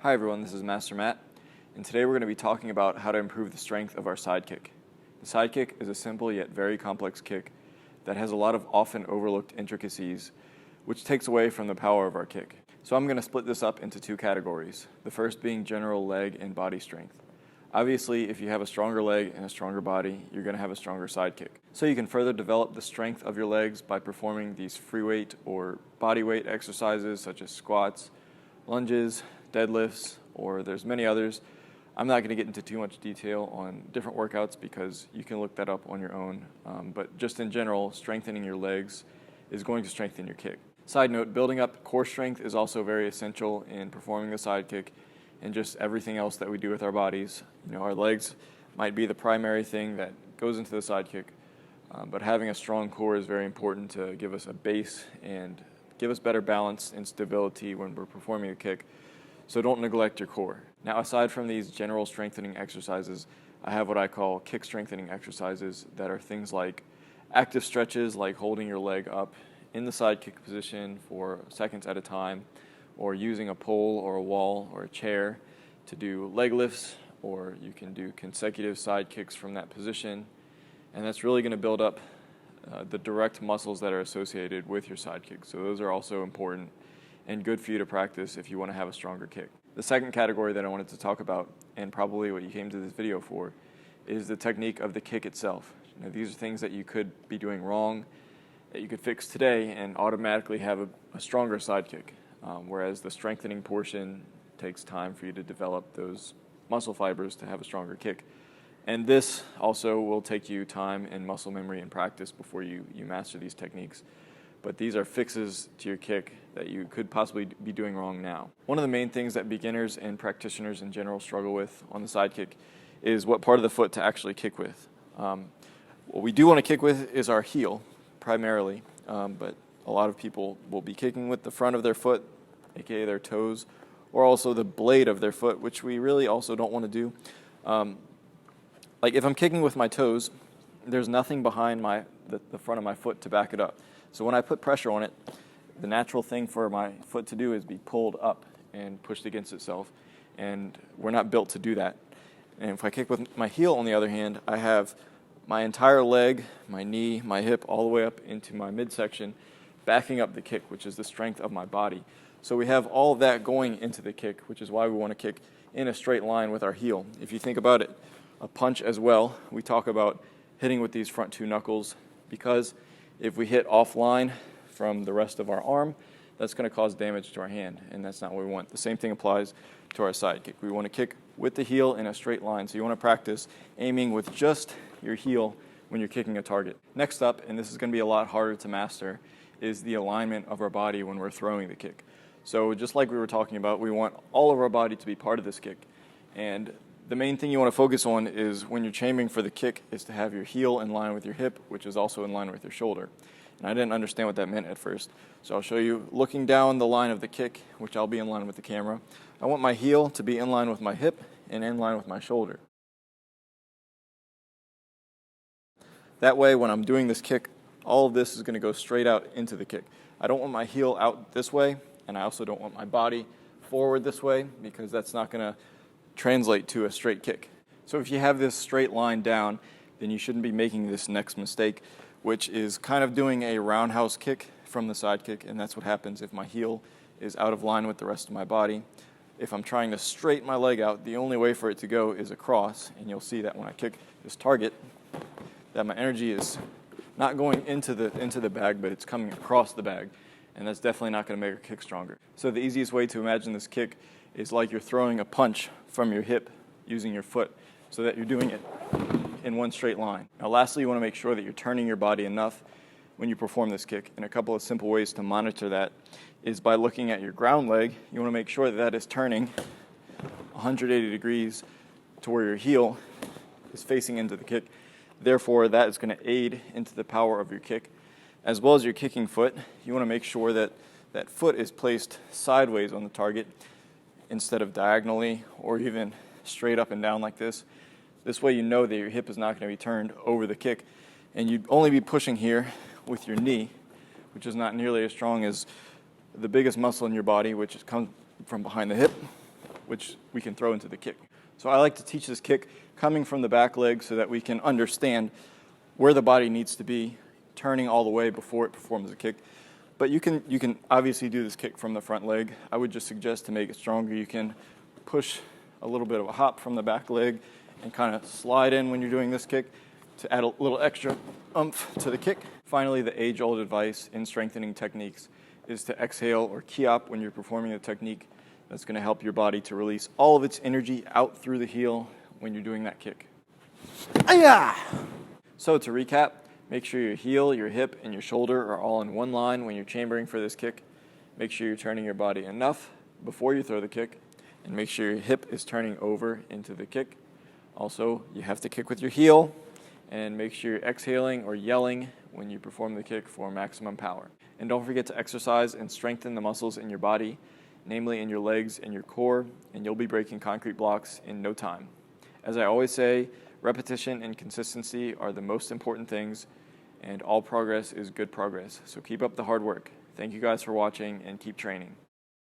Hi everyone, this is Master Matt, and today we're going to be talking about how to improve the strength of our Sidekick. The Sidekick is a simple yet very complex kick that has a lot of often overlooked intricacies, which takes away from the power of our kick. So I'm going to split this up into two categories, the first being general leg and body strength. Obviously, if you have a stronger leg and a stronger body, you're going to have a stronger Sidekick. So you can further develop the strength of your legs by performing these free weight or body weight exercises such as squats, lunges, deadlifts, or there's many others. I'm not going to get into too much detail on different workouts because you can look that up on your own. But just in general, strengthening your legs is going to strengthen your kick. Side note, building up core strength is also very essential in performing the Sidekick and just everything else that we do with our bodies. You know, our legs might be the primary thing that goes into the Sidekick, but having a strong core is very important to give us a base and give us better balance and stability when we're performing a kick. So don't neglect your core. Now, aside from these general strengthening exercises, I have what I call kick strengthening exercises that are things like active stretches, like holding your leg up in the Sidekick position for seconds at a time, or using a pole or a wall or a chair to do leg lifts, or you can do consecutive side kicks from that position. And that's really going to build up the direct muscles that are associated with your Sidekick. So those are also important and good for you to practice if you want to have a stronger kick. The second category that I wanted to talk about, and probably what you came to this video for, is the technique of the kick itself. You know, these are things that you could be doing wrong, that you could fix today and automatically have a stronger Sidekick, whereas the strengthening portion takes time for you to develop those muscle fibers to have a stronger kick. And this also will take you time and muscle memory and practice before you master these techniques. But these are fixes to your kick that you could possibly be doing wrong now. One of the main things that beginners and practitioners in general struggle with on the Sidekick is what part of the foot to actually kick with. What we do want to kick with is our heel, primarily, but a lot of people will be kicking with the front of their foot, aka their toes, or also the blade of their foot, which we really also don't want to do. Like if I'm kicking with my toes, there's nothing behind the front of my foot to back it up. So when I put pressure on it, the natural thing for my foot to do is be pulled up and pushed against itself, and we're not built to do that. And if I kick with my heel, on the other hand, I have my entire leg, my knee, my hip, all the way up into my midsection, backing up the kick, which is the strength of my body. So we have all of that going into the kick, which is why we want to kick in a straight line with our heel. If you think about it, a punch as well, we talk about hitting with these front two knuckles, because if we hit offline from the rest of our arm, that's going to cause damage to our hand, and that's not what we want. The same thing applies to our Sidekick. We want to kick with the heel in a straight line, so you want to practice aiming with just your heel when you're kicking a target. Next up, and this is going to be a lot harder to master, is the alignment of our body when we're throwing the kick. So just like we were talking about, we want all of our body to be part of this kick, and the main thing you want to focus on is when you're aiming for the kick is to have your heel in line with your hip, which is also in line with your shoulder. And I didn't understand what that meant at first. So I'll show you looking down the line of the kick, which I'll be in line with the camera. I want my heel to be in line with my hip and in line with my shoulder. That way, when I'm doing this kick, all of this is going to go straight out into the kick. I don't want my heel out this way, and I also don't want my body forward this way, because that's not going to translate to a straight kick. So if you have this straight line down, then you shouldn't be making this next mistake, which is kind of doing a roundhouse kick from the Sidekick, and that's what happens if my heel is out of line with the rest of my body. If I'm trying to straighten my leg out, the only way for it to go is across, and you'll see that when I kick this target, that my energy is not going into the bag, but it's coming across the bag, and that's definitely not going to make a kick stronger. So the easiest way to imagine this kick is like you're throwing a punch from your hip using your foot, so that you're doing it in one straight line. Now lastly, you want to make sure that you're turning your body enough when you perform this kick, and a couple of simple ways to monitor that is by looking at your ground leg. You want to make sure that that is turning 180 degrees to where your heel is facing into the kick. Therefore, that is going to aid into the power of your kick. As well as your kicking foot, you want to make sure that that foot is placed sideways on the target instead of diagonally or even straight up and down like this. This way you know that your hip is not going to be turned over the kick, and you'd only be pushing here with your knee, which is not nearly as strong as the biggest muscle in your body, which comes from behind the hip. which we can throw into the kick. So I like to teach this kick coming from the back leg so that we can understand where the body needs to be, turning all the way before it performs the kick. But you can obviously do this kick from the front leg. I would just suggest, to make it stronger, you can push a little bit of a hop from the back leg and kind of slide in when you're doing this kick to add a little extra oomph to the kick. Finally, the age-old advice in strengthening techniques is to exhale or ki-op when you're performing a technique. That's going to help your body to release all of its energy out through the heel when you're doing that kick. Ayah! So to recap, make sure your heel, your hip, and your shoulder are all in one line when you're chambering for this kick. Make sure you're turning your body enough before you throw the kick, and make sure your hip is turning over into the kick. Also, you have to kick with your heel, and make sure you're exhaling or yelling when you perform the kick for maximum power. And don't forget to exercise and strengthen the muscles in your body, namely in your legs and your core, and you'll be breaking concrete blocks in no time. As I always say, repetition and consistency are the most important things, and all progress is good progress. So keep up the hard work. Thank you guys for watching, and keep training.